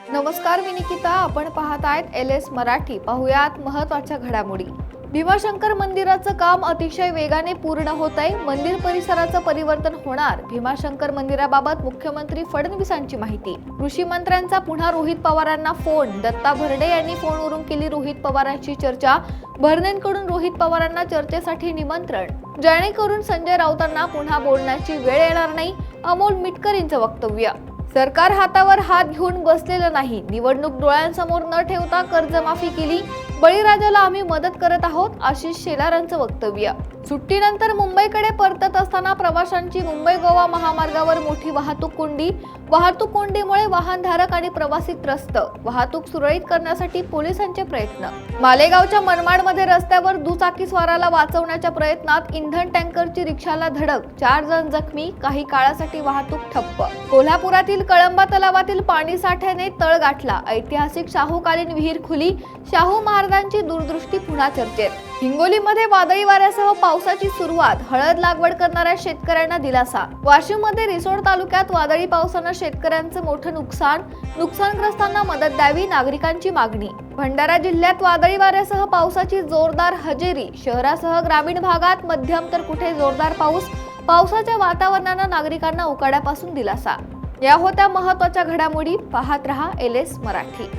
नमस्कार, मी निकिता. आपण पाहत आहेत LS मराठी. पाहुयात महत्त्वाच्या घडामोडी. भीमाशंकर मंदिराचं काम अतिशय वेगाने पूर्ण होत आहे. मंदिर परिसराचं परिवर्तन होणार. भीमाशंकर मंदिराबाबत मुख्यमंत्री फडणवीसांची माहिती. कृषी मंत्र्यांचा पुन्हा रोहित पवारांना फोन. दत्ता भरडे यांनी फोनवरून केली रोहित पवारांची चर्चा. भरणेंकडून रोहित पवारांना चर्चेसाठी निमंत्रण. जेणेकरून संजय राऊतांना पुन्हा बोलण्याची वेळ येणार नाही. अमोल मिटकरींचं वक्तव्य. सरकार हातावर हात घेऊन बसलेलं नाही. निवडणूक डोळ्यांसमोर न ठेवता कर्जमाफी केली. बळीराजाला आम्ही मदत करत आहोत. आशिष शेलारांचं वक्तव्य. सुट्टीनंतर मुंबईकडे परतत असताना प्रवाशांची मुंबई गोवा महामार्गावर मोठी वाहतूक कोंडी. वाहतूक कोंडीमुळे वाहनधारक आणि प्रवासी त्रस्त. वाहतूक सुरळीत करण्यासाठी पोलिसांचे प्रयत्न. मालेगावच्या मनमाडमध्ये रस्त्यावर दुचाकीस्वाराला वाचवण्याच्या प्रयत्नात इंधन टँकरची रिक्षाला धडक. 4 जण जखमी. काही काळासाठी वाहतूक ठप्प. कोल्हापुरातील कळंबा तलावातील पाणीसाठ्याने तळ गाठला. ऐतिहासिक शाहूकालीन विहीर खुली. शाहू महाराजांची दूरदृष्टी पुन्हा चर्चेत. हिंगोलीमध्ये वादळी वाऱ्यासह पावसाची सुरुवात. हळद लागवड करणाऱ्या शेतकऱ्यांना दिलासा. वाशिममध्ये रिसोड तालुक्यात वादळी पावसानं शेतकऱ्यांचं मोठं नुकसान. नुकसानग्रस्तांना मदत द्यावी, नागरिकांची मागणी. भंडारा जिल्ह्यात वादळी वाऱ्यासह पावसाची जोरदार हजेरी. शहरासह ग्रामीण भागात मध्यम तर कुठे जोरदार पाऊस. पावसाच्या वातावरणानं नागरिकांना उकाड्यापासून दिलासा. या होत्या महत्त्वाच्या घडामोडी. पाहत रहा LS मराठी.